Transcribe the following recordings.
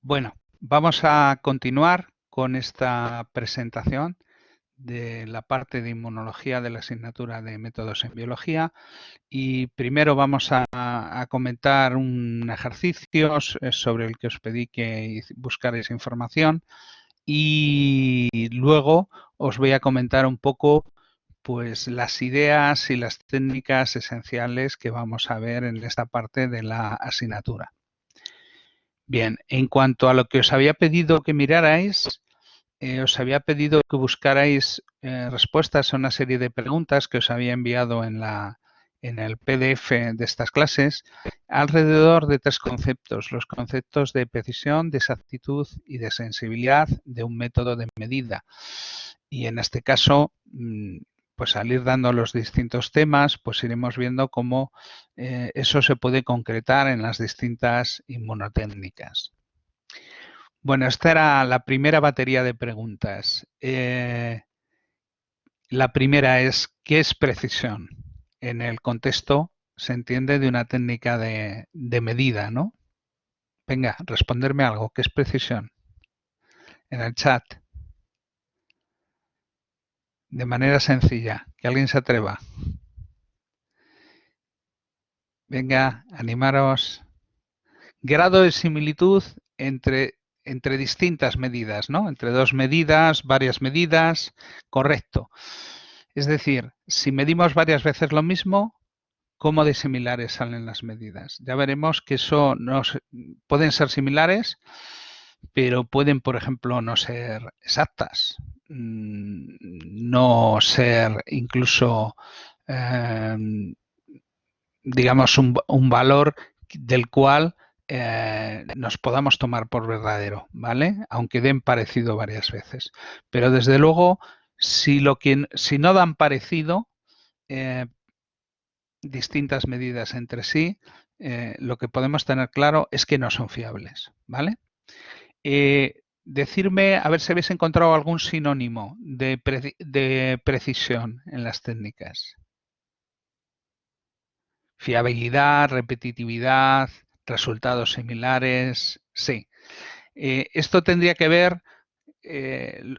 Bueno, vamos a continuar con esta presentación de la parte de inmunología de la asignatura de métodos en biología y primero vamos a comentar un ejercicio sobre el que os pedí que buscarais información y luego os voy a comentar un poco pues las ideas y las técnicas esenciales que vamos a ver en esta parte de la asignatura. Bien, en cuanto a lo que os había pedido que mirarais, os había pedido que buscarais respuestas a una serie de preguntas que os había enviado en el PDF de estas clases alrededor de tres conceptos, los conceptos de precisión, de exactitud y de sensibilidad de un método de medida. Y en este caso, pues al ir dando los distintos temas, pues iremos viendo cómo eso se puede concretar en las distintas inmunotécnicas. Bueno, esta era la primera batería de preguntas. La primera es, ¿qué es precisión? En el contexto se entiende de una técnica de medida, ¿no? Venga, responderme algo, ¿qué es precisión? En el chat, de manera sencilla, que alguien se atreva. Venga, animaros. Grado de similitud entre distintas medidas, ¿no? Entre dos medidas, varias medidas, correcto. Es decir, si medimos varias veces lo mismo, ¿cómo de similares salen las medidas? Ya veremos que eso pueden ser similares, pero pueden, por ejemplo, no ser exactas, no ser incluso, digamos, un valor del cual nos podamos tomar por verdadero, ¿vale? Aunque den parecido varias veces. Pero desde luego, si no dan parecido, distintas medidas entre sí, lo que podemos tener claro es que no son fiables, ¿vale? Decirme, a ver si habéis encontrado algún sinónimo de precisión en las técnicas. Fiabilidad, repetitividad, resultados similares, sí. Esto tendría que ver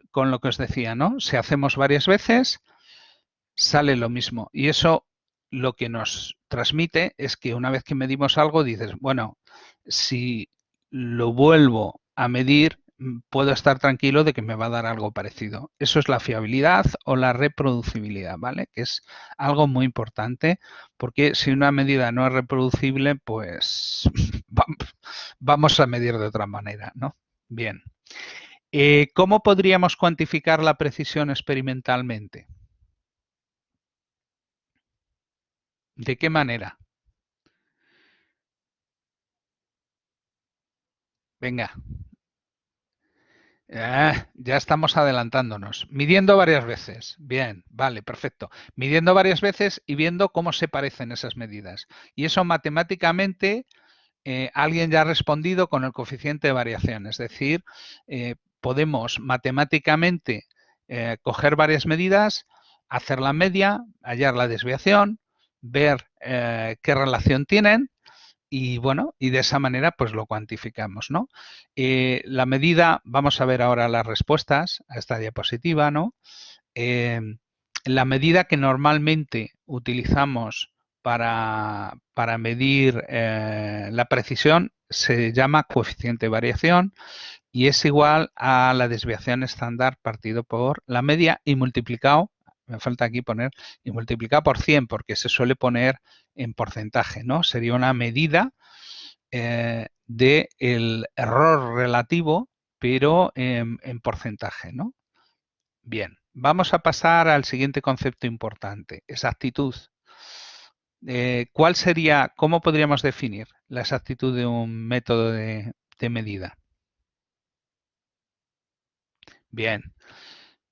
con lo que os decía, ¿no? Si hacemos varias veces, sale lo mismo. Y eso lo que nos transmite es que una vez que medimos algo, dices, bueno, si lo vuelvo a medir, puedo estar tranquilo de que me va a dar algo parecido. Eso es la fiabilidad o la reproducibilidad, ¿vale? Que es algo muy importante, porque si una medida no es reproducible, pues vamos a medir de otra manera, ¿no? Bien. ¿Cómo podríamos cuantificar la precisión experimentalmente? ¿De qué manera? Venga, ya estamos adelantándonos. Midiendo varias veces. Bien, vale, perfecto. Midiendo varias veces y viendo cómo se parecen esas medidas. Y eso matemáticamente alguien ya ha respondido con el coeficiente de variación. Es decir, podemos matemáticamente coger varias medidas, hacer la media, hallar la desviación, ver qué relación tienen y bueno, y de esa manera pues lo cuantificamos, ¿no? La medida, vamos a ver ahora las respuestas a esta diapositiva, ¿no? Eh, la medida que normalmente utilizamos para medir la precisión se llama coeficiente de variación y es igual a la desviación estándar partido por la media y multiplicado, me falta aquí poner, y multiplicado por 100 porque se suele poner en porcentaje, ¿no? Sería una medida del error relativo, pero en porcentaje, ¿no? Bien, vamos a pasar al siguiente concepto importante, exactitud. ¿Cuál sería, cómo podríamos definir la exactitud de un método de medida? Bien,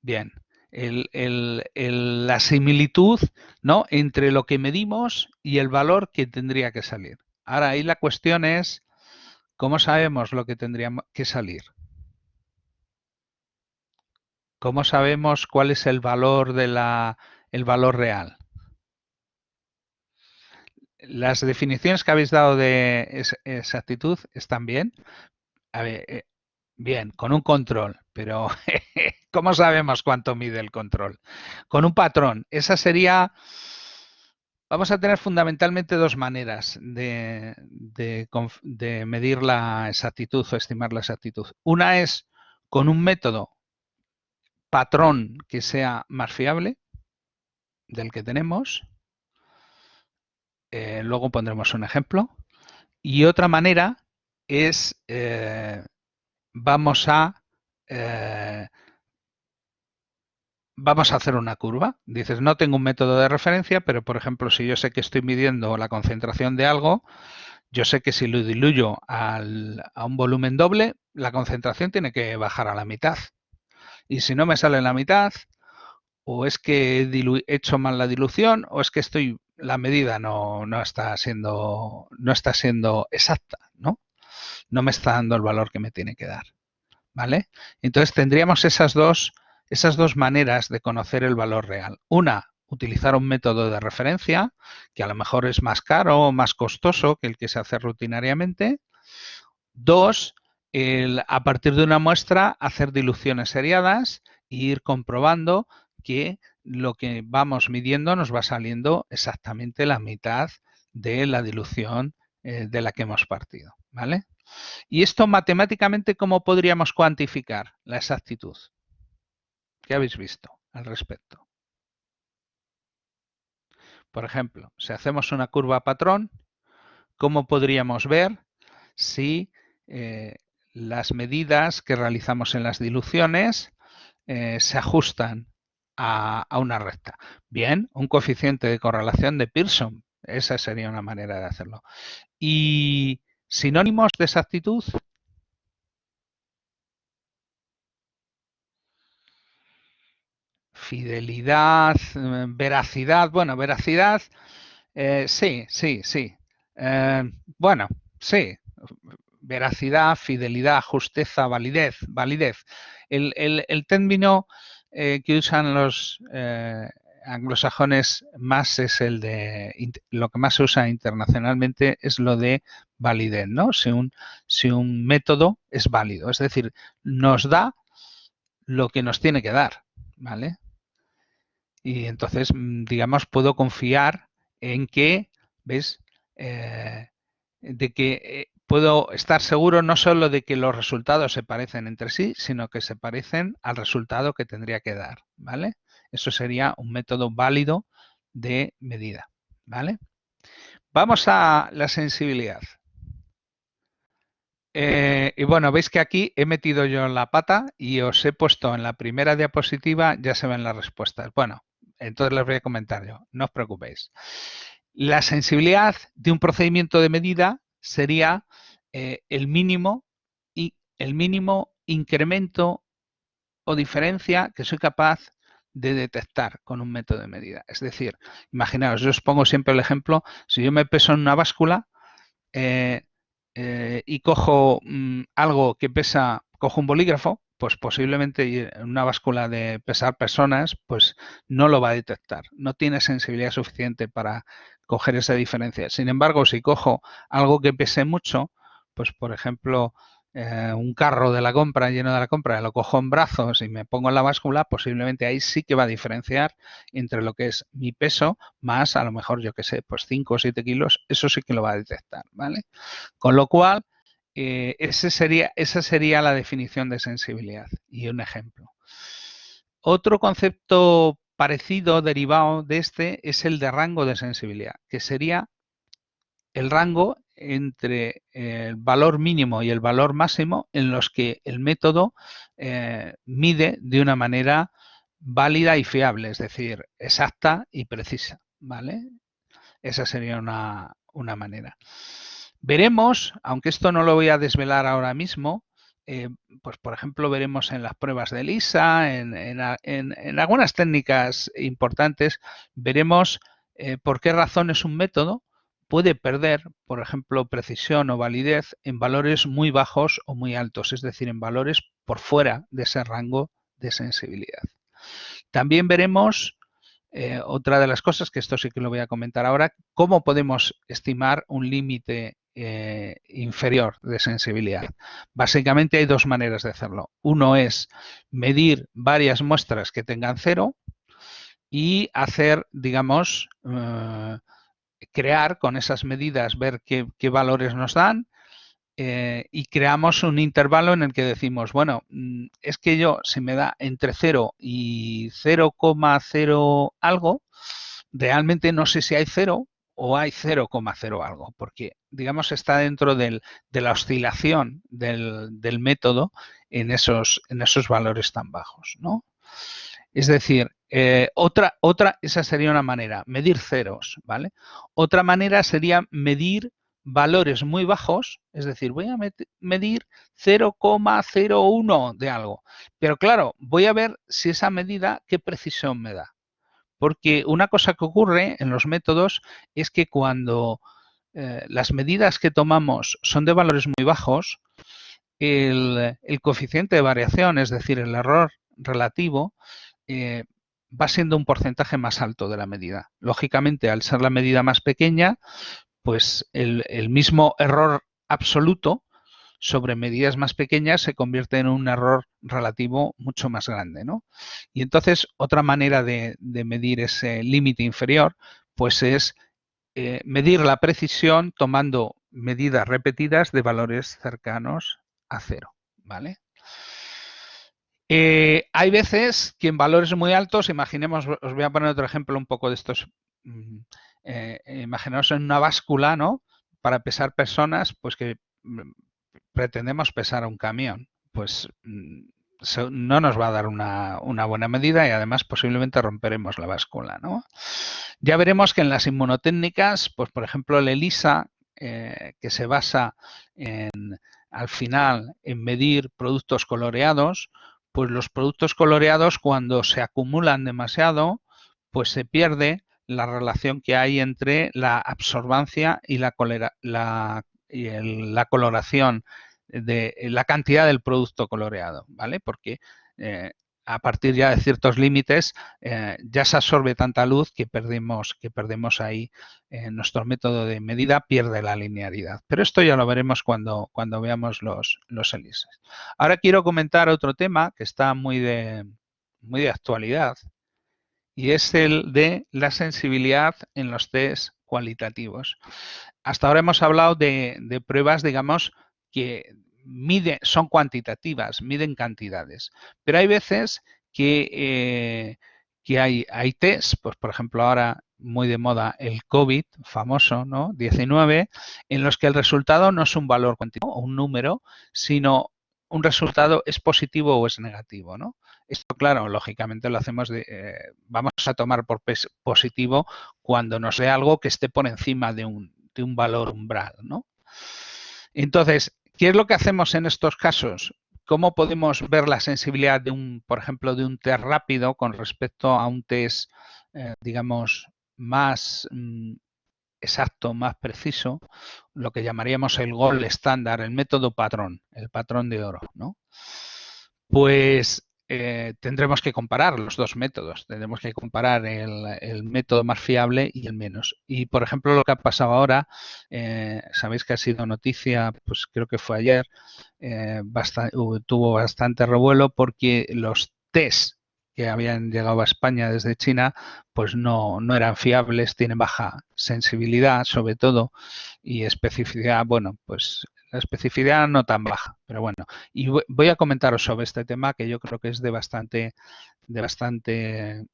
bien. La similitud, ¿no? Entre lo que medimos y el valor que tendría que salir. Ahora, ahí la cuestión es, ¿cómo sabemos lo que tendría que salir? ¿Cómo sabemos cuál es el valor el valor real? Las definiciones que habéis dado de exactitud están bien. A ver, bien, con un control, pero ¿cómo sabemos cuánto mide el control? Con un patrón. Esa sería... Vamos a tener fundamentalmente dos maneras de medir la exactitud o estimar la exactitud. Una es con un método patrón que sea más fiable del que tenemos. Luego pondremos un ejemplo. Y otra manera es, vamos a hacer una curva. Dices, no tengo un método de referencia, pero por ejemplo, si yo sé que estoy midiendo la concentración de algo, yo sé que si lo diluyo a un volumen doble, la concentración tiene que bajar a la mitad. Y si no me sale la mitad, o es que he hecho mal la dilución, o es que la medida no está siendo exacta, ¿no? No me está dando el valor que me tiene que dar. ¿Vale? Entonces tendríamos esas dos maneras de conocer el valor real. Una, utilizar un método de referencia, que a lo mejor es más caro o más costoso que el que se hace rutinariamente. Dos, a partir de una muestra, hacer diluciones seriadas e ir comprobando que lo que vamos midiendo nos va saliendo exactamente la mitad de la dilución de la que hemos partido. ¿Vale? ¿Y esto matemáticamente cómo podríamos cuantificar la exactitud? ¿Qué habéis visto al respecto? Por ejemplo, si hacemos una curva patrón, ¿cómo podríamos ver si las medidas que realizamos en las diluciones se ajustan a una recta? Bien, un coeficiente de correlación de Pearson. Esa sería una manera de hacerlo. ¿Y sinónimos de exactitud? Fidelidad, veracidad. Bueno, veracidad, sí, sí, sí. Bueno, sí. Veracidad, fidelidad, justeza, validez. El término que usan los anglosajones más es el de, lo que más se usa internacionalmente es lo de validez, ¿no? Si un método es válido, es decir, nos da lo que nos tiene que dar, ¿vale? Y entonces, digamos, puedo confiar en que, ¿ves? De que puedo estar seguro no solo de que los resultados se parecen entre sí, sino que se parecen al resultado que tendría que dar, ¿vale? Eso sería un método válido de medida, ¿vale? Vamos a la sensibilidad. Y bueno, veis que aquí he metido yo la pata y os he puesto en la primera diapositiva, ya se ven las respuestas. Bueno, entonces les voy a comentar yo, no os preocupéis. La sensibilidad de un procedimiento de medida sería el mínimo incremento o diferencia que soy capaz de detectar con un método de medida. Es decir, imaginaos, yo os pongo siempre el ejemplo, si yo me peso en una báscula, y cojo algo que pesa, cojo un bolígrafo, pues posiblemente en una báscula de pesar personas, pues no lo va a detectar. No tiene sensibilidad suficiente para coger esa diferencia. Sin embargo, si cojo algo que pese mucho, pues por ejemplo, un carro de la compra lleno de la compra, lo cojo en brazos y me pongo en la báscula, posiblemente ahí sí que va a diferenciar entre lo que es mi peso más a lo mejor, yo que sé, pues 5 o 7 kilos, eso sí que lo va a detectar, ¿vale? Con lo cual, esa sería la definición de sensibilidad y un ejemplo. Otro concepto parecido, derivado de este, es el de rango de sensibilidad, que sería el rango entre el valor mínimo y el valor máximo en los que el método mide de una manera válida y fiable, es decir, exacta y precisa, ¿vale? Esa sería una manera. Veremos, aunque esto no lo voy a desvelar ahora mismo, pues por ejemplo veremos en las pruebas de LISA, en algunas técnicas importantes, veremos por qué razones un método puede perder, por ejemplo, precisión o validez en valores muy bajos o muy altos, es decir, en valores por fuera de ese rango de sensibilidad. También veremos otra de las cosas, que esto sí que lo voy a comentar ahora, cómo podemos estimar un límite inferior de sensibilidad. Básicamente hay dos maneras de hacerlo. Uno es medir varias muestras que tengan 0 y hacer, digamos, crear con esas medidas, ver qué valores nos dan, y creamos un intervalo en el que decimos, bueno, es que yo, si me da entre 0 y 0,0 algo, realmente no sé si hay 0 o hay 0,0 algo, porque, digamos, está dentro de la oscilación del método en esos valores tan bajos, ¿no? Es decir, esa sería una manera, medir ceros, ¿vale? Otra manera sería medir valores muy bajos, es decir, voy a medir 0,01 de algo. Pero claro, voy a ver si esa medida, qué precisión me da. Porque una cosa que ocurre en los métodos es que cuando las medidas que tomamos son de valores muy bajos, el coeficiente de variación, es decir, el error relativo, va siendo un porcentaje más alto de la medida. Lógicamente, al ser la medida más pequeña, pues el mismo error absoluto sobre medidas más pequeñas se convierte en un error relativo mucho más grande, ¿no? Y entonces, otra manera de medir ese límite inferior, pues es medir la precisión tomando medidas repetidas de valores cercanos a 0, ¿vale? Hay veces que en valores muy altos, imaginemos, os voy a poner otro ejemplo un poco de estos, imaginaos en una báscula, ¿no? Para pesar personas, pues que pretendemos pesar a un camión, pues no nos va a dar una buena medida y además posiblemente romperemos la báscula, ¿no? Ya veremos que en las inmunotécnicas, pues por ejemplo el ELISA, que se basa al final en medir productos coloreados, pues los productos coloreados cuando se acumulan demasiado, pues se pierde la relación que hay entre la absorbancia y la coloración de la cantidad del producto coloreado, ¿vale? Porque a partir ya de ciertos límites ya se absorbe tanta luz que perdemos ahí nuestro método de medida pierde la linealidad. Pero esto ya lo veremos cuando veamos los ELISAs. Ahora quiero comentar otro tema que está muy de actualidad y es el de la sensibilidad en los test cualitativos. Hasta ahora hemos hablado de pruebas, digamos, que son cuantitativas, miden cantidades, pero hay veces que hay test, pues por ejemplo ahora muy de moda el COVID famoso, ¿no? 19, en los que el resultado no es un valor cuantitativo o un número, sino un resultado es positivo o es negativo, ¿no? Esto, claro, lógicamente lo hacemos vamos a tomar por positivo cuando nos dé algo que esté por encima de un valor umbral, ¿no? Entonces, ¿qué es lo que hacemos en estos casos? ¿Cómo podemos ver la sensibilidad por ejemplo, de un test rápido con respecto a un test, digamos, más exacto, más preciso, lo que llamaríamos el gold estándar, el método patrón, el patrón de oro, ¿no? Pues tendremos que comparar los dos métodos. Tendremos que comparar el método más fiable y el menos. Y, por ejemplo, lo que ha pasado ahora, sabéis que ha sido noticia, pues creo que fue ayer, tuvo bastante revuelo porque los test que habían llegado a España desde China, pues no eran fiables, tienen baja sensibilidad, sobre todo, y especificidad, bueno, pues la especificidad no tan baja, pero bueno. Y voy a comentaros sobre este tema que yo creo que es de bastante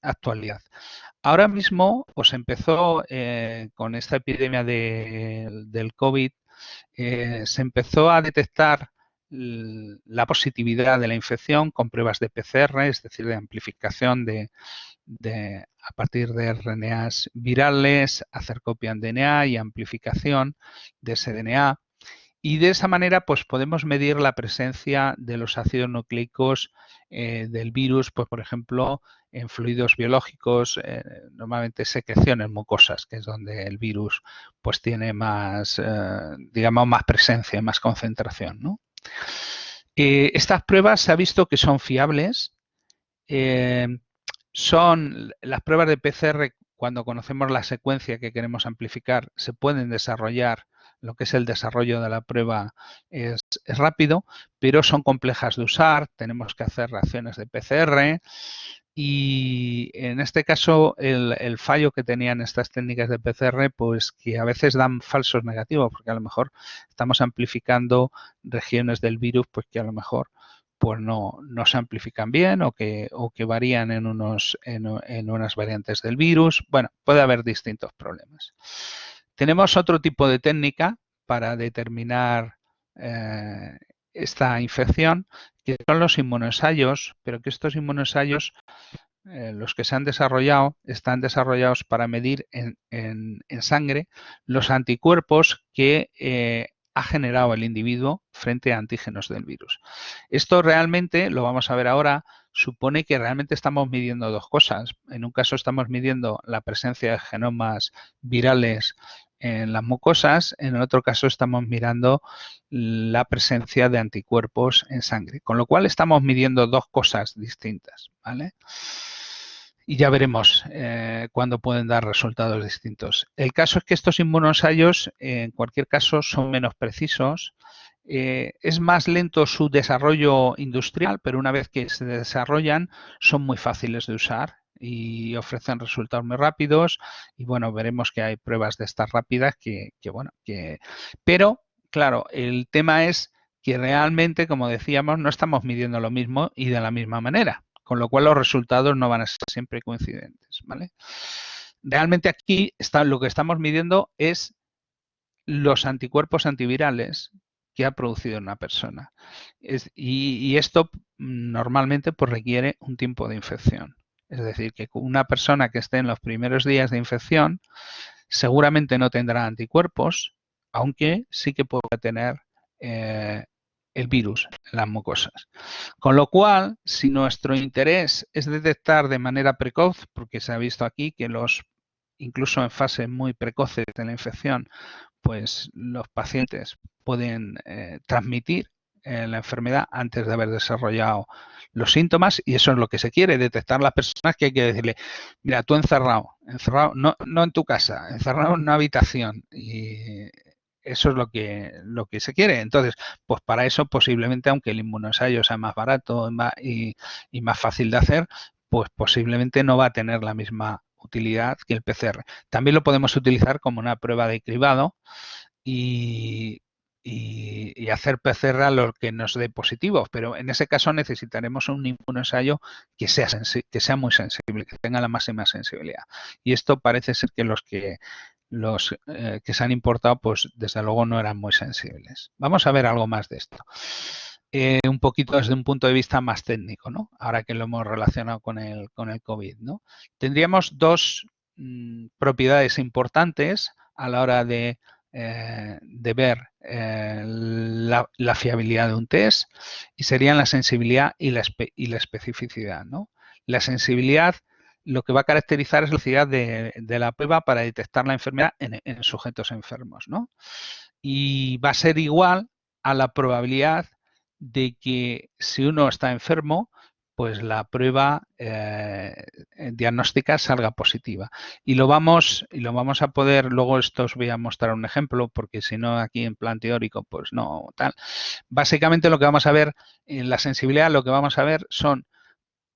actualidad. Ahora mismo, pues empezó con esta epidemia del COVID, se empezó a detectar la positividad de la infección con pruebas de PCR, es decir, de amplificación a partir de RNAs virales, hacer copia en DNA y amplificación de ese DNA. Y de esa manera, pues podemos medir la presencia de los ácidos nucleicos del virus, pues por ejemplo, en fluidos biológicos, normalmente secreciones mucosas, que es donde el virus pues tiene más, digamos, más presencia, más concentración, ¿no? Estas pruebas se ha visto que son fiables. Son las pruebas de PCR, cuando conocemos la secuencia que queremos amplificar, se pueden desarrollar lo que es el desarrollo de la prueba es rápido, pero son complejas de usar, tenemos que hacer reacciones de PCR y en este caso el fallo que tenían estas técnicas de PCR, pues que a veces dan falsos negativos, porque a lo mejor estamos amplificando regiones del virus pues que a lo mejor pues no se amplifican bien o que varían en unas variantes del virus. Bueno, puede haber distintos problemas. Tenemos otro tipo de técnica para determinar esta infección, que son los inmunoensayos, pero que estos inmunoensayos, los que se han desarrollado, están desarrollados para medir en sangre los anticuerpos que ha generado el individuo frente a antígenos del virus. Esto realmente, lo vamos a ver ahora, supone que realmente estamos midiendo dos cosas. En un caso estamos midiendo la presencia de genomas virales en las mucosas, en el otro caso estamos mirando la presencia de anticuerpos en sangre, con lo cual estamos midiendo dos cosas distintas, ¿vale? Y ya veremos cuándo pueden dar resultados distintos. El caso es que estos inmunoensayos, en cualquier caso, son menos precisos. Es más lento su desarrollo industrial, pero una vez que se desarrollan, son muy fáciles de usar y ofrecen resultados muy rápidos. Y bueno, veremos que hay pruebas de estas rápidas pero, claro, el tema es que realmente, como decíamos, no estamos midiendo lo mismo y de la misma manera, con lo cual los resultados no van a ser siempre coincidentes, ¿vale? Realmente aquí lo que estamos midiendo es los anticuerpos antivirales que ha producido una persona. Y esto normalmente pues, requiere un tiempo de infección. Es decir, que una persona que esté en los primeros días de infección seguramente no tendrá anticuerpos, aunque sí que puede tener el virus en las mucosas. Con lo cual, si nuestro interés es detectar de manera precoz, porque se ha visto aquí que incluso en fases muy precoces de la infección, pues los pacientes pueden transmitir la enfermedad antes de haber desarrollado los síntomas y eso es lo que se quiere, detectar las personas que hay que decirle, mira, tú encerrado, no en tu casa, encerrado en una habitación y eso es lo que se quiere. Entonces, pues para eso posiblemente, aunque el inmunoensayo sea más barato y más fácil de hacer, pues posiblemente no va a tener la misma utilidad que el PCR. También lo podemos utilizar como una prueba de cribado y hacer PCR a lo que nos dé positivos, pero en ese caso necesitaremos un inmunoensayo que sea muy sensible, que tenga la máxima sensibilidad. Y esto parece ser que los que se han importado, pues desde luego no eran muy sensibles. Vamos a ver algo más de esto. Un poquito desde un punto de vista más técnico, ¿no? Ahora que lo hemos relacionado con el COVID, ¿no? Tendríamos dos propiedades importantes a la hora de ver la fiabilidad de un test y serían la sensibilidad y la especificidad, ¿no? La sensibilidad lo que va a caracterizar es la capacidad de la prueba para detectar la enfermedad en sujetos enfermos, ¿no? Y va a ser igual a la probabilidad de que si uno está enfermo, pues la prueba diagnóstica salga positiva. Y lo vamos a poder, luego esto os voy a mostrar un ejemplo, porque si no aquí en plan teórico, pues no tal. Básicamente lo que vamos a ver en la sensibilidad, lo que vamos a ver son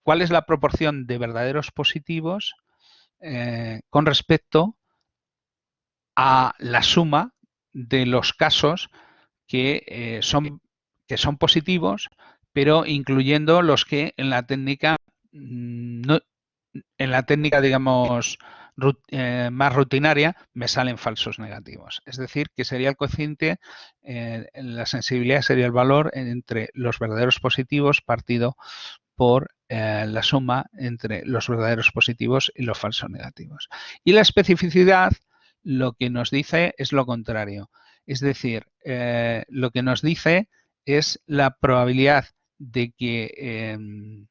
cuál es la proporción de verdaderos positivos con respecto a la suma de los casos que son positivos, pero incluyendo los que en la técnica digamos más rutinaria me salen falsos negativos. Es decir, que sería el cociente, la sensibilidad sería el valor entre los verdaderos positivos partido por la suma entre los verdaderos positivos y los falsos negativos. Y la especificidad lo que nos dice es lo contrario. Es decir, lo que nos dice es la probabilidad de que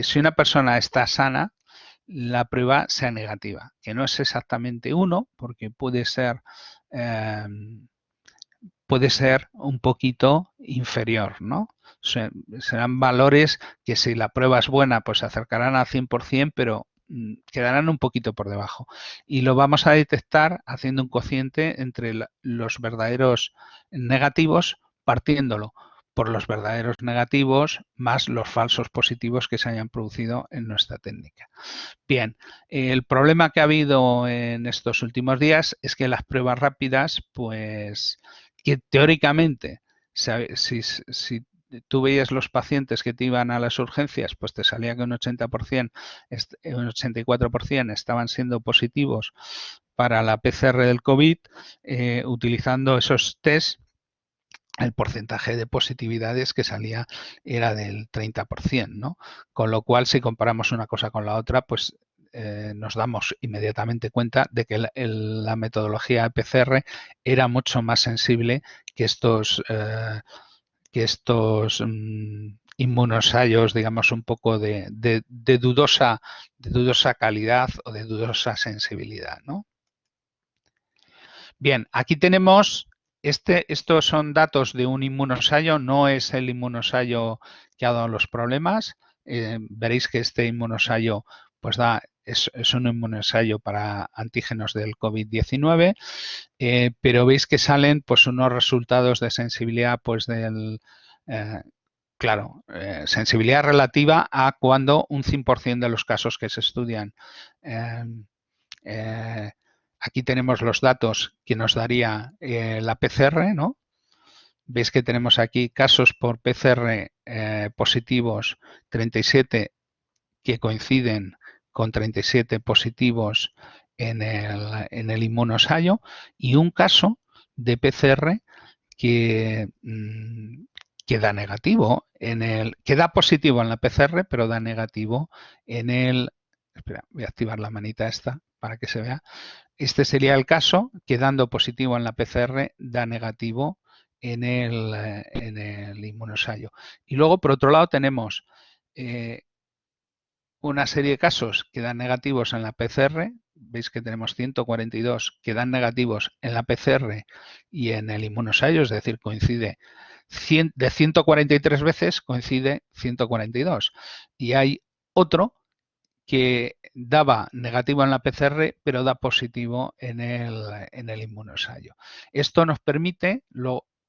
si una persona está sana, la prueba sea negativa, que no es exactamente 1, porque puede ser un poquito inferior, ¿no? Serán valores que si la prueba es buena, pues se acercarán al 100%, pero quedarán un poquito por debajo. Y lo vamos a detectar haciendo un cociente entre los verdaderos negativos, partiéndolo por los verdaderos negativos más los falsos positivos que se hayan producido en nuestra técnica. Bien, el problema que ha habido en estos últimos días es que las pruebas rápidas, pues, que teóricamente, si tú veías los pacientes que te iban a las urgencias, pues te salía que un 80%, un 84% estaban siendo positivos para la PCR del COVID, utilizando esos test. El porcentaje de positividades que salía era del 30%, ¿no? Con lo cual, si comparamos una cosa con la otra, pues nos damos inmediatamente cuenta de que la metodología PCR era mucho más sensible que estos inmunoensayos, digamos, un poco de dudosa calidad o de dudosa sensibilidad, ¿no? Bien, aquí tenemos, estos son datos de un inmunoensayo, no es el inmunoensayo que ha dado los problemas. Veréis que este inmunoensayo pues es un inmunoensayo para antígenos del COVID-19, pero veis que salen pues unos resultados de sensibilidad pues claro, sensibilidad relativa a cuando un 100% de los casos que se estudian aquí tenemos los datos que nos daría la PCR, ¿no? Veis que tenemos aquí casos por PCR positivos 37 que coinciden con 37 positivos en el inmunoensayo y un caso de PCR que da negativo que da positivo en la PCR, pero da negativo en el. Espera, voy a activar la manita esta para que se vea. Este sería el caso que dando positivo en la PCR da negativo en el inmunoensayo. Y luego, por otro lado, tenemos una serie de casos que dan negativos en la PCR. Veis que tenemos 142 que dan negativos en la PCR y en el inmunoensayo, es decir, coincide de 143 veces, coincide 142. Y hay otro que daba negativo en la PCR, pero da positivo en el inmunoensayo. Esto nos permite,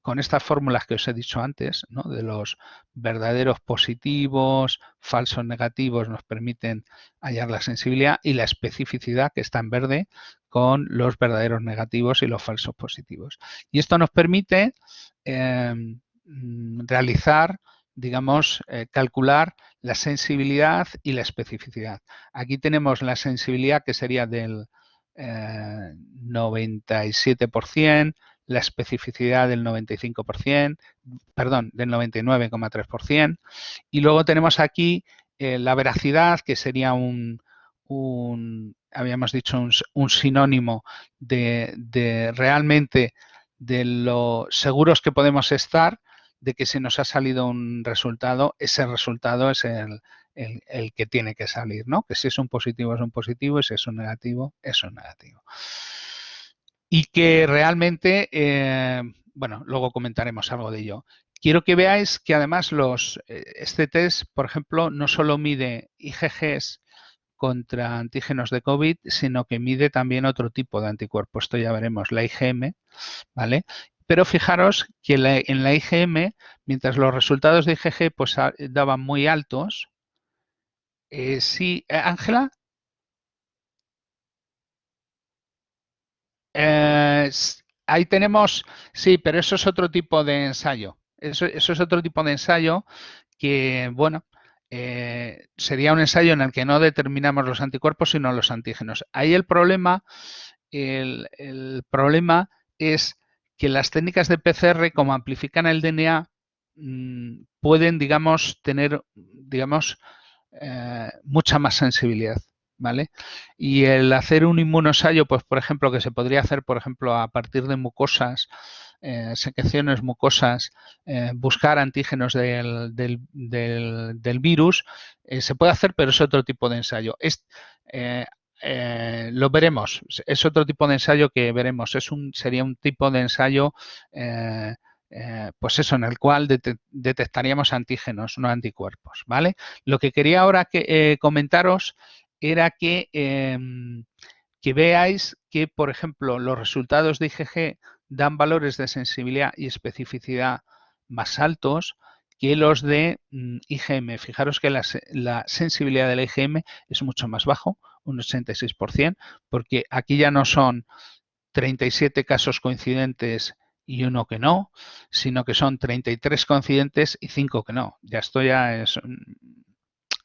con estas fórmulas que os he dicho antes, ¿no? De los verdaderos positivos, falsos negativos, nos permiten hallar la sensibilidad y la especificidad, que está en verde, con los verdaderos negativos y los falsos positivos. Y esto nos permite realizar, digamos, calcular la sensibilidad y la especificidad. Aquí tenemos la sensibilidad que sería del 97%, la especificidad del 95%, perdón, del 99,3%, y luego tenemos aquí la veracidad, que sería habíamos dicho, un sinónimo de realmente de lo seguros que podemos estar de que si nos ha salido un resultado, ese resultado es el que tiene que salir, ¿no? Que si es un positivo, es un positivo, y si es un negativo, es un negativo. Y que realmente, bueno, luego comentaremos algo de ello. Quiero que veáis que además este test, por ejemplo, no solo mide IgGs contra antígenos de COVID, sino que mide también otro tipo de anticuerpo. Esto ya veremos, la IgM, ¿vale? Pero fijaros que en la IgM, mientras los resultados de IgG pues daban muy altos, sí, Ángela, ahí tenemos, sí, pero eso es otro tipo de ensayo. Eso es otro tipo de ensayo que, bueno, sería un ensayo en el que no determinamos los anticuerpos, sino los antígenos. Ahí el problema es que las técnicas de PCR, como amplifican el DNA, pueden, digamos, tener, digamos, mucha más sensibilidad, ¿vale? Y el hacer un inmunoensayo, pues, por ejemplo, que se podría hacer, por ejemplo, a partir de mucosas, secreciones mucosas, buscar antígenos del virus, se puede hacer, pero es otro tipo de ensayo. Lo veremos, es otro tipo de ensayo que veremos, sería un tipo de ensayo pues eso, en el cual detectaríamos antígenos, no anticuerpos, ¿vale? Lo que quería ahora comentaros era que veáis que, por ejemplo, los resultados de IgG dan valores de sensibilidad y especificidad más altos que los de IgM. Fijaros que la sensibilidad de la IgM es mucho más bajo, un 86%, porque aquí ya no son 37 casos coincidentes y uno que no, sino que son 33 coincidentes y 5 que no.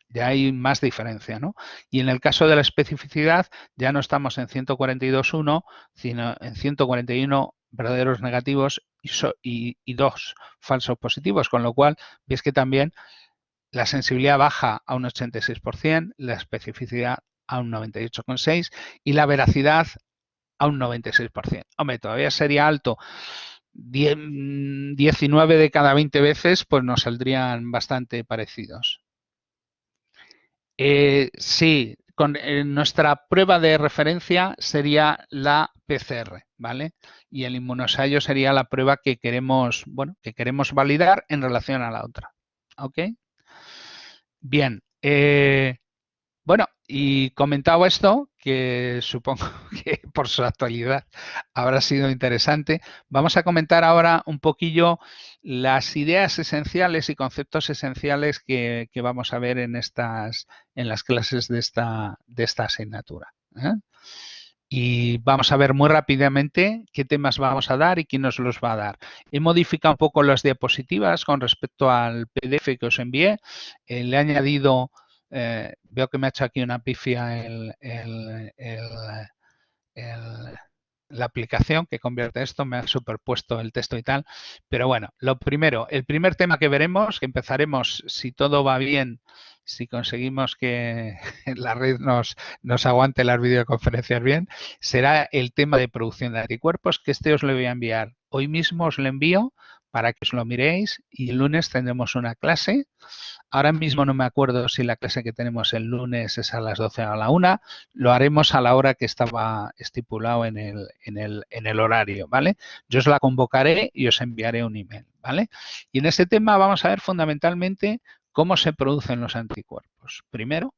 Ya hay más diferencia, ¿no? Y en el caso de la especificidad ya no estamos en 142.1, sino en 141 verdaderos negativos y 2 falsos positivos, con lo cual ves que también la sensibilidad baja a un 86%, la especificidad a un 98,6% y la veracidad a un 96%. Hombre, todavía sería alto. 19 de cada 20 veces pues nos saldrían bastante parecidos. Sí, nuestra prueba de referencia sería la PCR, ¿vale? Y el inmunoensayo sería la prueba que queremos, que queremos validar en relación a la otra. ¿Ok? Bien. Bueno, y comentado esto, que supongo que por su actualidad habrá sido interesante, vamos a comentar ahora un poquillo las ideas esenciales y conceptos esenciales que vamos a ver en las clases de esta asignatura. Y vamos a ver muy rápidamente qué temas vamos a dar y quién nos los va a dar. He modificado un poco las diapositivas con respecto al PDF que os envié. Le he añadido... veo que me ha hecho aquí una pifia la aplicación que convierte esto, me ha superpuesto el texto y tal. Pero bueno, lo primero, el primer tema que veremos, que empezaremos, si todo va bien, si conseguimos que la red nos aguante las videoconferencias bien, será el tema de producción de anticuerpos, que os lo voy a enviar. Hoy mismo os lo envío para que os lo miréis y el lunes tendremos una clase. Ahora mismo no me acuerdo si la clase que tenemos el lunes es a las 12 o a la 1. Lo haremos a la hora que estaba estipulado en el horario, ¿vale? Yo os la convocaré y os enviaré un email, ¿vale? Y en este tema vamos a ver fundamentalmente cómo se producen los anticuerpos. Primero,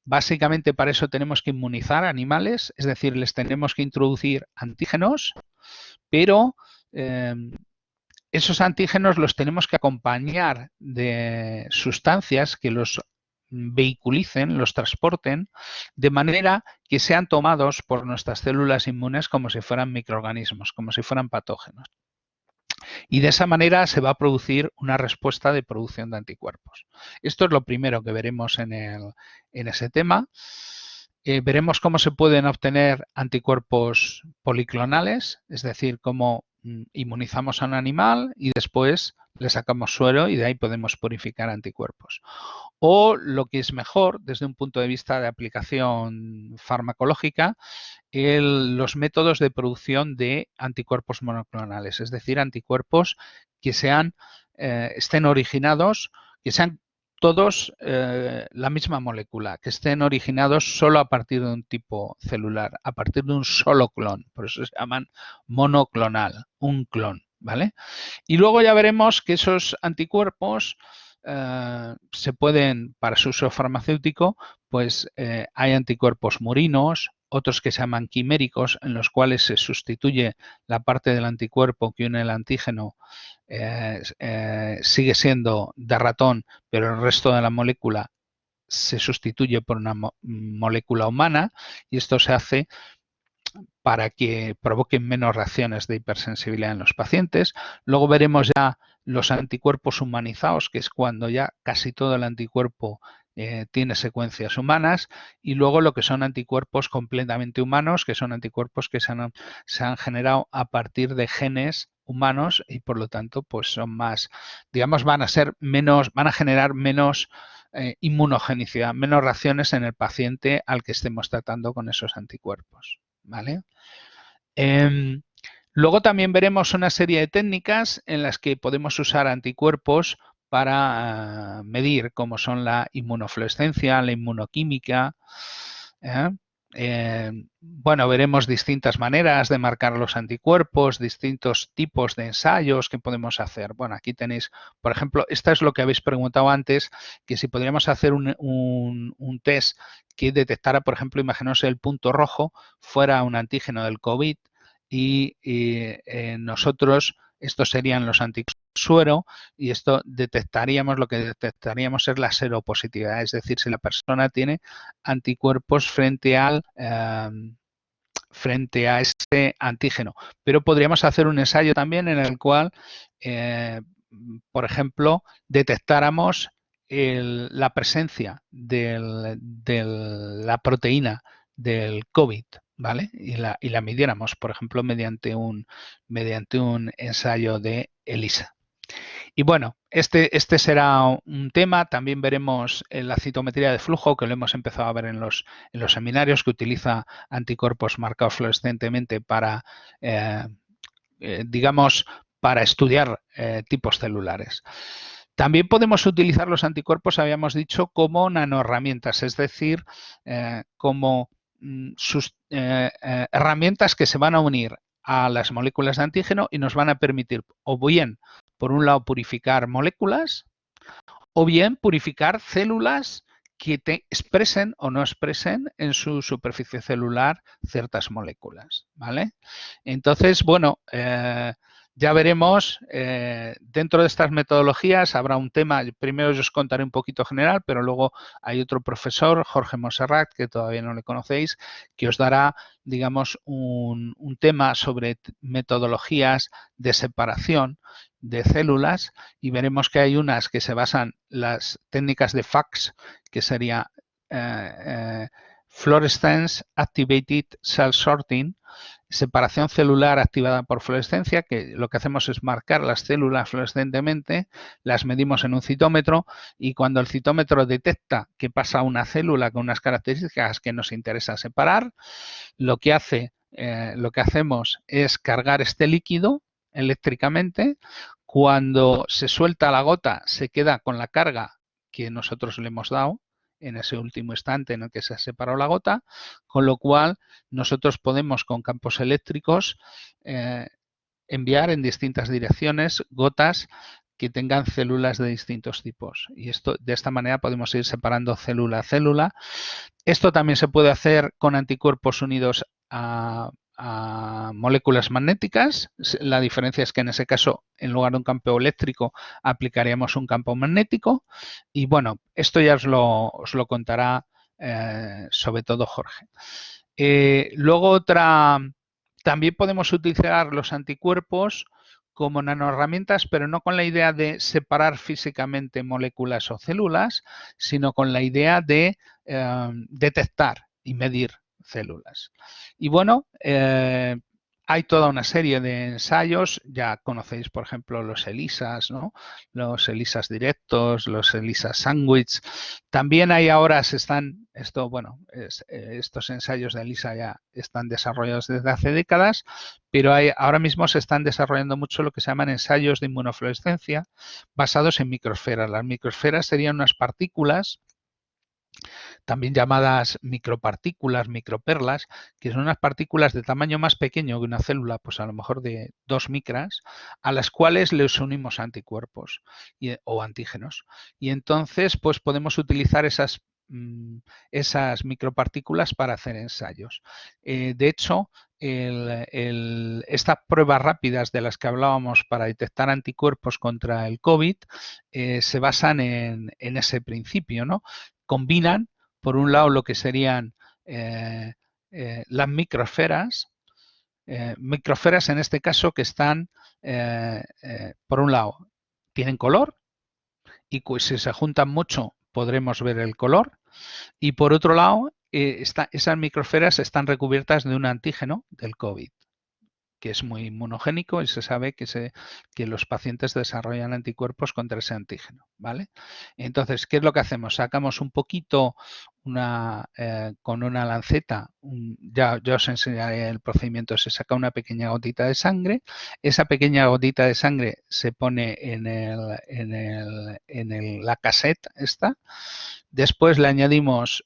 básicamente para eso tenemos que inmunizar animales, es decir, les tenemos que introducir antígenos, pero esos antígenos los tenemos que acompañar de sustancias que los vehiculicen, los transporten, de manera que sean tomados por nuestras células inmunes como si fueran microorganismos, como si fueran patógenos. Y de esa manera se va a producir una respuesta de producción de anticuerpos. Esto es lo primero que veremos en ese tema. Veremos cómo se pueden obtener anticuerpos policlonales, es decir, cómo inmunizamos a un animal y después le sacamos suero y de ahí podemos purificar anticuerpos. O lo que es mejor desde un punto de vista de aplicación farmacológica, los métodos de producción de anticuerpos monoclonales, es decir, anticuerpos que estén originados, que sean todos la misma molécula, que estén originados solo a partir de un tipo celular, a partir de un solo clon, por eso se llaman monoclonal, un clon, ¿vale? Y luego ya veremos que esos anticuerpos se pueden, para su uso farmacéutico, pues hay anticuerpos murinos, otros que se llaman quiméricos, en los cuales se sustituye la parte del anticuerpo que une el antígeno, sigue siendo de ratón, pero el resto de la molécula se sustituye por una molécula humana y esto se hace para que provoquen menos reacciones de hipersensibilidad en los pacientes. Luego veremos ya los anticuerpos humanizados, que es cuando ya casi todo el anticuerpo tiene secuencias humanas, y luego lo que son anticuerpos completamente humanos, que son anticuerpos que se han generado a partir de genes humanos y por lo tanto pues son más, digamos, van a generar menos inmunogenicidad, menos reacciones en el paciente al que estemos tratando con esos anticuerpos, ¿vale? Luego también veremos una serie de técnicas en las que podemos usar anticuerpos para medir, como son la inmunofluorescencia, la inmunoquímica, Bueno, veremos distintas maneras de marcar los anticuerpos, distintos tipos de ensayos que podemos hacer. Bueno, aquí tenéis, por ejemplo, esto es lo que habéis preguntado antes, que si podríamos hacer un test que detectara, por ejemplo, imaginaos el punto rojo fuera un antígeno del COVID y nosotros, estos serían los anticuerpos suero y esto detectaríamos, lo que detectaríamos es la seropositividad, es decir, si la persona tiene anticuerpos frente a ese antígeno. Pero podríamos hacer un ensayo también en el cual, por ejemplo, detectáramos la presencia de la proteína del COVID, ¿vale? Y la midiéramos, por ejemplo, mediante un ensayo de ELISA. Y bueno, este será un tema. También veremos la citometría de flujo, que lo hemos empezado a ver en los seminarios, que utiliza anticuerpos marcados fluorescentemente para, digamos, para estudiar tipos celulares. También podemos utilizar los anticuerpos, habíamos dicho, como nanoherramientas, es decir, como herramientas que se van a unir a las moléculas de antígeno y nos van a permitir, o bien, por un lado, purificar moléculas, o bien purificar células que te expresen o no expresen en su superficie celular ciertas moléculas, ¿vale? Entonces, bueno, ya veremos, dentro de estas metodologías habrá un tema, primero yo os contaré un poquito general, pero luego hay otro profesor, Jorge Monserrat, que todavía no le conocéis, que os dará, digamos, un tema sobre metodologías de separación de células y veremos que hay unas que se basan las técnicas de FACS, que sería Fluorescence Activated Cell Sorting, separación celular activada por fluorescencia, que lo que hacemos es marcar las células fluorescentemente, las medimos en un citómetro y cuando el citómetro detecta que pasa una célula con unas características que nos interesa separar, lo que hacemos es cargar este líquido eléctricamente. Cuando se suelta la gota, se queda con la carga que nosotros le hemos dado en ese último instante en el que se ha separado la gota, con lo cual nosotros podemos con campos eléctricos enviar en distintas direcciones gotas que tengan células de distintos tipos. Y de esta manera podemos ir separando célula a célula. Esto también se puede hacer con anticuerpos unidos a moléculas magnéticas. La diferencia es que en ese caso, en lugar de un campo eléctrico, aplicaríamos un campo magnético. Y bueno, esto ya os lo contará sobre todo Jorge. Luego también podemos utilizar los anticuerpos como nanoherramientas, pero no con la idea de separar físicamente moléculas o células, sino con la idea de detectar y medir células. Y bueno, hay toda una serie de ensayos, ya conocéis, por ejemplo, los ELISAs, ¿no? Los ELISAs directos, los ELISAs sándwich. También hay ahora, estos ensayos de ELISA ya están desarrollados desde hace décadas, pero ahora mismo se están desarrollando mucho lo que se llaman ensayos de inmunofluorescencia basados en microesferas. Las microesferas serían unas partículas también llamadas micropartículas, microperlas, que son unas partículas de tamaño más pequeño que una célula, pues a lo mejor de 2 micras, a las cuales les unimos anticuerpos o antígenos. Y entonces, pues podemos utilizar esas micropartículas para hacer ensayos. De hecho, estas pruebas rápidas de las que hablábamos para detectar anticuerpos contra el COVID se basan en ese principio, ¿no? Combinan, por un lado, lo que serían las microesferas, microesferas en este caso que están, por un lado, tienen color y si se juntan mucho podremos ver el color y por otro lado, esas microesferas están recubiertas de un antígeno del COVID, que es muy inmunogénico y se sabe que los pacientes desarrollan anticuerpos contra ese antígeno, ¿vale? Entonces, ¿qué es lo que hacemos? Sacamos un poquito con una lanceta, ya os enseñaré el procedimiento, se saca una pequeña gotita de sangre, esa pequeña gotita de sangre se pone en la cassette esta, Después le añadimos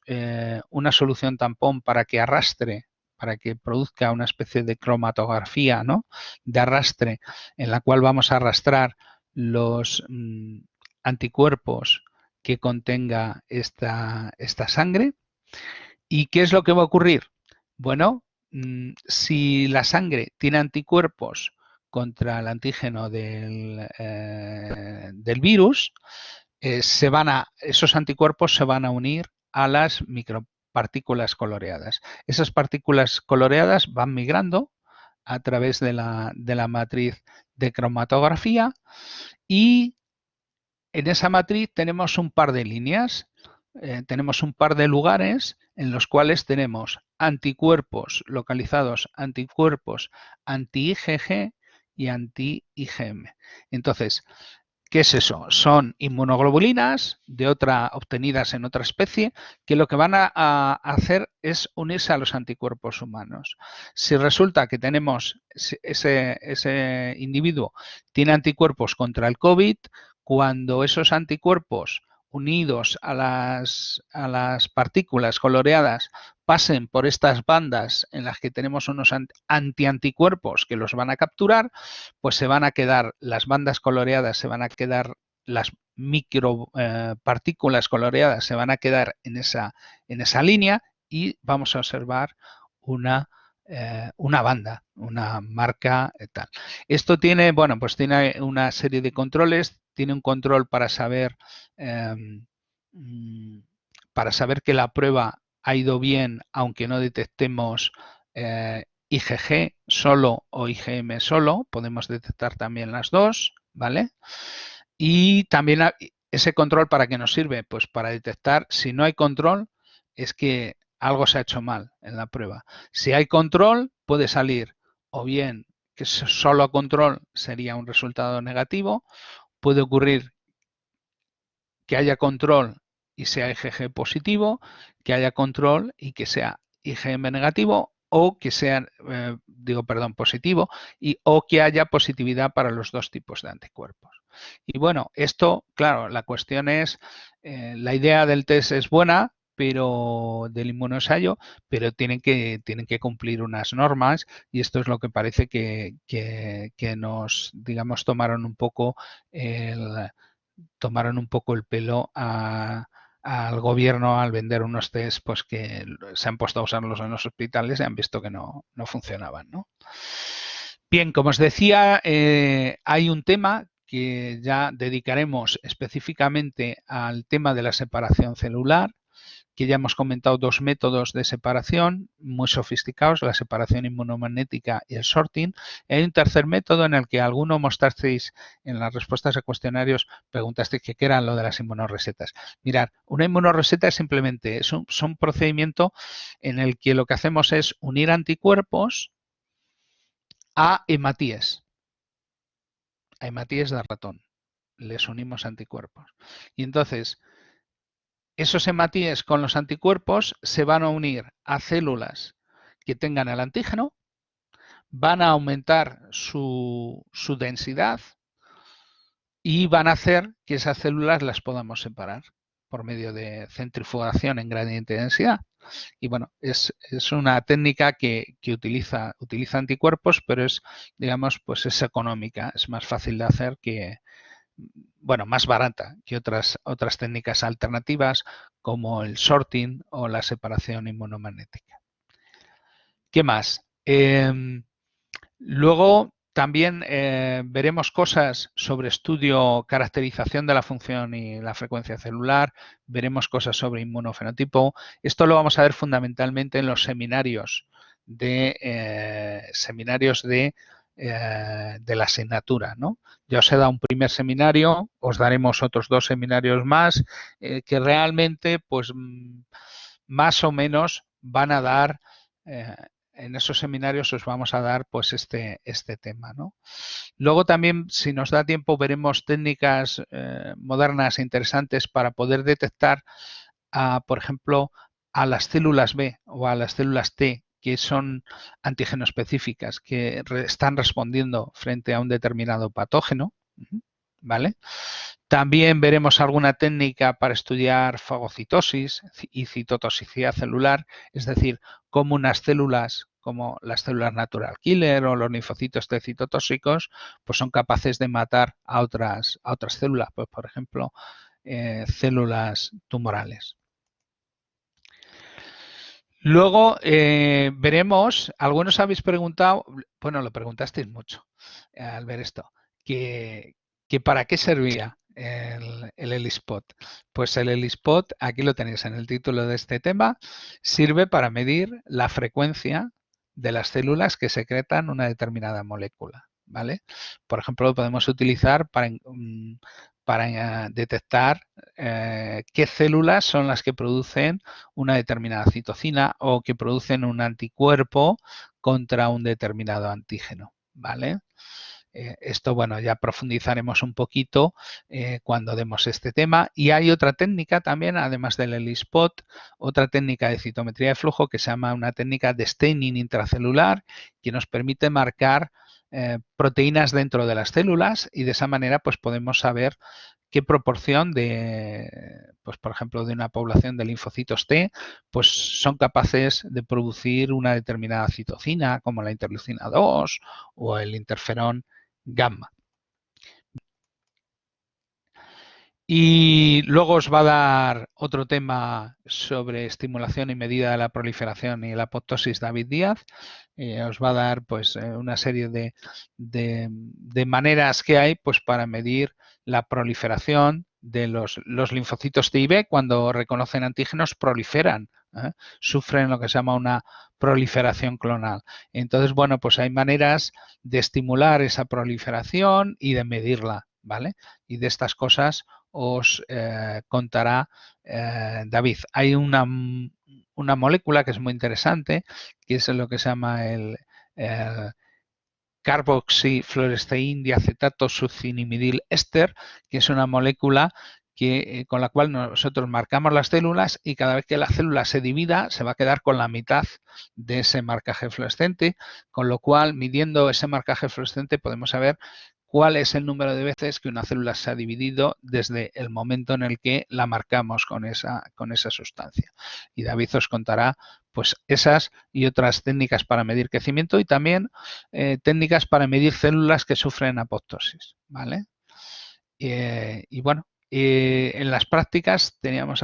una solución tampón para que arrastre, para que produzca una especie de cromatografía, ¿no?, de arrastre, en la cual vamos a arrastrar los anticuerpos que contenga esta sangre. ¿Y qué es lo que va a ocurrir? Bueno, si la sangre tiene anticuerpos contra el antígeno del virus, esos anticuerpos se van a unir a las micropartículas coloreadas. Esas partículas coloreadas van migrando a través de la matriz de cromatografía y en esa matriz tenemos un par de líneas, tenemos un par de lugares en los cuales tenemos anticuerpos localizados, anticuerpos anti-IgG y anti-IgM. Entonces, ¿qué es eso? Son inmunoglobulinas obtenidas en otra especie que lo que van a hacer es unirse a los anticuerpos humanos. Si resulta que tenemos ese individuo tiene anticuerpos contra el COVID, cuando esos anticuerpos unidos a las partículas coloreadas pasen por estas bandas en las que tenemos unos antianticuerpos que los van a capturar, pues se van a quedar las bandas coloreadas, se van a quedar las micropartículas coloreadas, se van a quedar en esa línea y vamos a observar una banda, una marca tal. Esto tiene, bueno, pues tiene una serie de controles, tiene un control para saber que la prueba ha ido bien, aunque no detectemos IgG solo o IgM solo, podemos detectar también las dos, ¿vale? Y también ese control, ¿para qué nos sirve? Pues para detectar, si no hay control, es que algo se ha hecho mal en la prueba. Si hay control, puede salir o bien que solo control sería un resultado negativo, puede ocurrir que haya control y sea IgG positivo, que haya control y que sea IgM negativo o que sea, positivo o que haya positividad para los dos tipos de anticuerpos. Y bueno, esto, claro, la cuestión es, la idea del test es buena, pero del inmunoensayo, pero tienen que cumplir unas normas y esto es lo que parece que nos, digamos, tomaron un poco el pelo al gobierno al vender unos test pues que se han puesto a usarlos en los hospitales y han visto que no funcionaban, ¿no? Bien, como os decía, hay un tema que ya dedicaremos específicamente al tema de la separación celular, que ya hemos comentado dos métodos de separación muy sofisticados, la separación inmunomagnética y el sorting. Hay un tercer método en el que alguno mostrasteis en las respuestas a cuestionarios, preguntasteis qué era lo de las inmunoresetas. Mirad, una inmunoreseta es simplemente un procedimiento en el que lo que hacemos es unir anticuerpos a hematíes de ratón. Les unimos anticuerpos. Y entonces, esos hematíes con los anticuerpos se van a unir a células que tengan el antígeno, van a aumentar su densidad y van a hacer que esas células las podamos separar por medio de centrifugación en gradiente de densidad. Y bueno, es una técnica que utiliza anticuerpos, pero es, digamos, pues es económica, es más fácil de hacer que, bueno, más barata que otras técnicas alternativas como el sorting o la separación inmunomagnética. ¿Qué más? Luego también veremos cosas sobre estudio, caracterización de la función y la frecuencia celular, veremos cosas sobre inmunofenotipo. Esto lo vamos a ver fundamentalmente en los seminarios de la asignatura, ¿no? Ya os he dado un primer seminario, os daremos otros dos seminarios más que realmente, pues, más o menos van a dar, en esos seminarios os vamos a dar pues este tema, ¿no? Luego también, si nos da tiempo, veremos técnicas modernas e interesantes para poder detectar, por ejemplo, a las células B o a las células T, que son antígeno específicas, que están respondiendo frente a un determinado patógeno, ¿vale? También veremos alguna técnica para estudiar fagocitosis y citotoxicidad celular, es decir, cómo unas células como las células natural killer o los linfocitos T citotóxicos, pues son capaces de matar a otras células, pues por ejemplo, células tumorales. Luego veremos, algunos habéis preguntado, bueno, lo preguntasteis mucho al ver esto, que para qué servía el ELISpot. Pues el ELISpot, aquí lo tenéis en el título de este tema, sirve para medir la frecuencia de las células que secretan una determinada molécula, ¿vale? Por ejemplo, lo podemos utilizar para detectar qué células son las que producen una determinada citocina o que producen un anticuerpo contra un determinado antígeno, ¿vale? Esto, bueno, ya profundizaremos un poquito cuando demos este tema. Y hay otra técnica también, además del ELISpot, otra técnica de citometría de flujo que se llama una técnica de staining intracelular, que nos permite marcar proteínas dentro de las células y de esa manera pues podemos saber qué proporción de, pues por ejemplo, de una población de linfocitos T, pues son capaces de producir una determinada citocina, como la interleucina 2 o el interferón gamma. Y luego os va a dar otro tema sobre estimulación y medida de la proliferación y la apoptosis David Díaz. Os va a dar pues una serie de maneras que hay pues para medir la proliferación de los linfocitos T y B. Cuando reconocen antígenos proliferan, sufren lo que se llama una proliferación clonal. Entonces, bueno, pues hay maneras de estimular esa proliferación y de medirla, ¿vale? Y de estas cosas os contará David. Hay una molécula que es muy interesante, que es lo que se llama el carboxifluoresteín diacetato succinimidil éster, que es una molécula con la cual nosotros marcamos las células y cada vez que la célula se divida se va a quedar con la mitad de ese marcaje fluorescente, con lo cual midiendo ese marcaje fluorescente podemos saber cuál es el número de veces que una célula se ha dividido desde el momento en el que la marcamos con esa sustancia. Y David os contará pues esas y otras técnicas para medir crecimiento y también técnicas para medir células que sufren apoptosis, ¿vale? Y bueno, en las prácticas teníamos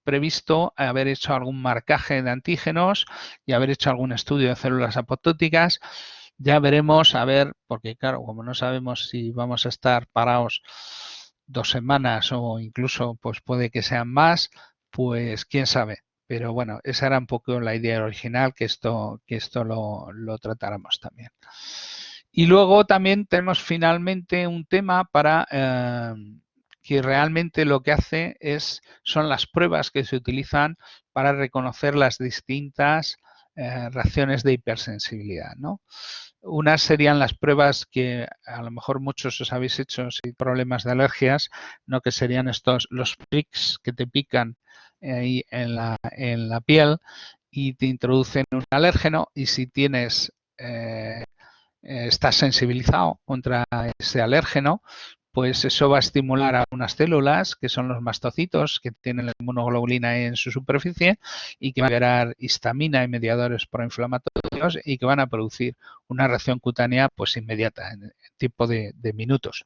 previsto haber hecho algún marcaje de antígenos y haber hecho algún estudio de células apoptóticas. Ya veremos, a ver, porque claro, como no sabemos si vamos a estar parados 2 semanas o incluso pues puede que sean más, pues quién sabe. Pero bueno, esa era un poco la idea original, que esto lo tratáramos también. Y luego también tenemos finalmente un tema para que realmente lo que hace son las pruebas que se utilizan para reconocer las distintas reacciones de hipersensibilidad, ¿no? Unas serían las pruebas que a lo mejor muchos os habéis hecho sin problemas de alergias, ¿no? Que serían los pricks que te pican ahí en la piel y te introducen un alérgeno y si estás sensibilizado contra ese alérgeno, pues eso va a estimular a unas células que son los mastocitos que tienen la inmunoglobulina en su superficie y que van a liberar histamina y mediadores proinflamatorios y que van a producir una reacción cutánea pues inmediata, en tiempo de minutos.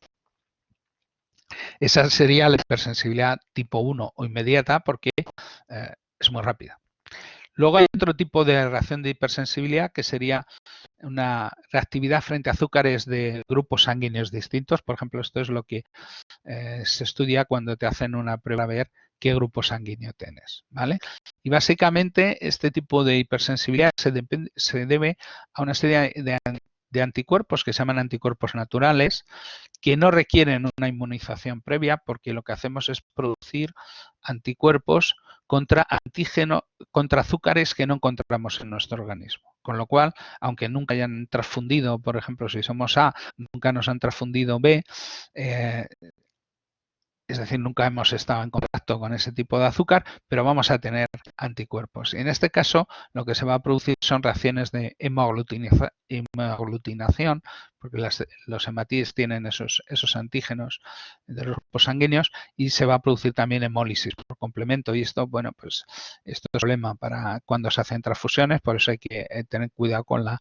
Esa sería la hipersensibilidad tipo 1 o inmediata porque es muy rápida. Luego hay otro tipo de reacción de hipersensibilidad que sería una reactividad frente a azúcares de grupos sanguíneos distintos. Por ejemplo, esto es lo que se estudia cuando te hacen una prueba a ver qué grupo sanguíneo tienes, ¿vale? Y básicamente este tipo de hipersensibilidad se debe a una serie de anticuerpos que se llaman anticuerpos naturales que no requieren una inmunización previa porque lo que hacemos es producir anticuerpos contra azúcares que no encontramos en nuestro organismo. Con lo cual, aunque nunca hayan transfundido, por ejemplo, si somos A, nunca nos han transfundido B, es decir, nunca hemos estado en contacto contacto con ese tipo de azúcar, pero vamos a tener anticuerpos. Y en este caso, lo que se va a producir son reacciones de hemoaglutinación, porque los hematíes tienen esos antígenos de los grupos sanguíneos, y se va a producir también hemólisis por complemento. Y esto, bueno, pues esto es un problema para cuando se hacen transfusiones, por eso hay que tener cuidado con la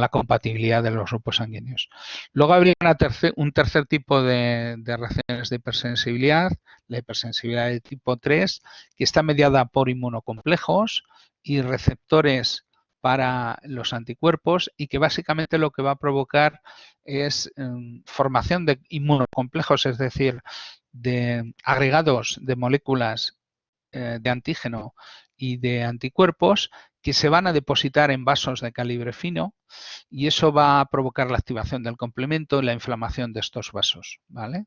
compatibilidad de los grupos sanguíneos. Luego habría un tercer tipo de reacciones de hipersensibilidad, la hipersensibilidad de tipo 3, que está mediada por inmunocomplejos y receptores para los anticuerpos, y que básicamente lo que va a provocar es formación de inmunocomplejos, es decir, de agregados de moléculas de antígeno y de anticuerpos que se van a depositar en vasos de calibre fino, y eso va a provocar la activación del complemento y la inflamación de estos vasos, ¿vale?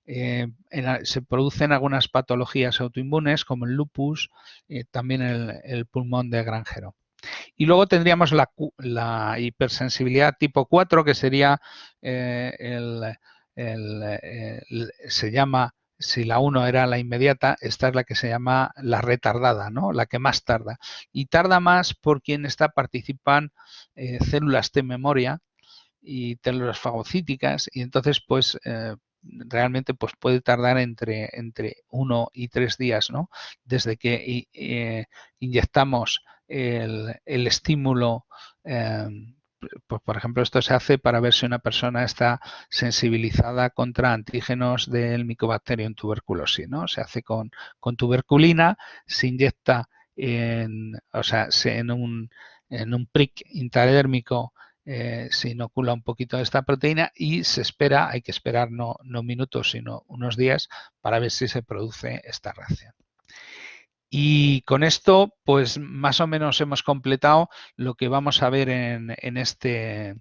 Se producen algunas patologías autoinmunes como el lupus, también el pulmón de granjero. Y luego tendríamos la hipersensibilidad tipo 4, que sería se llama, si la 1 era la inmediata, esta es la que se llama la retardada, ¿no? La que más tarda. Y tarda más porque en esta participan células T memoria y células fagocíticas, y entonces pues realmente pues puede tardar entre 1 y 3 días, ¿no? Desde que inyectamos el estímulo. Pues, por ejemplo, esto se hace para ver si una persona está sensibilizada contra antígenos del Mycobacterium tuberculosis, ¿no? Se hace con tuberculina, se inyecta en un prick intradérmico, se inocula un poquito de esta proteína y se espera, hay que esperar no minutos, sino unos días para ver si se produce esta reacción. Y con esto, pues más o menos hemos completado lo que vamos a ver en esta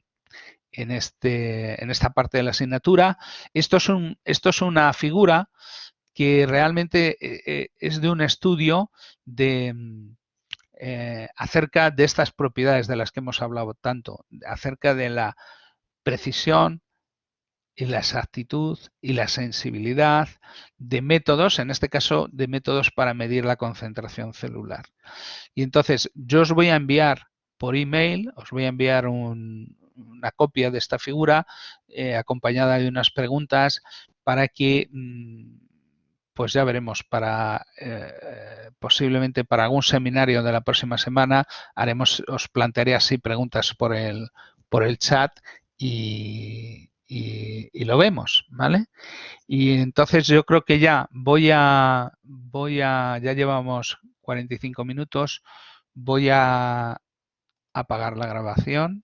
parte de la asignatura. Esto es una figura que realmente es de un estudio acerca de estas propiedades de las que hemos hablado tanto, acerca de la precisión y la exactitud y la sensibilidad de métodos, en este caso de métodos para medir la concentración celular. Y entonces yo os voy a enviar por email, os voy a enviar una copia de esta figura acompañada de unas preguntas para que pues ya veremos, posiblemente para algún seminario de la próxima semana os plantearé así preguntas por el chat y lo vemos, ¿vale? Y entonces yo creo que ya ya llevamos 45 minutos, voy a apagar la grabación.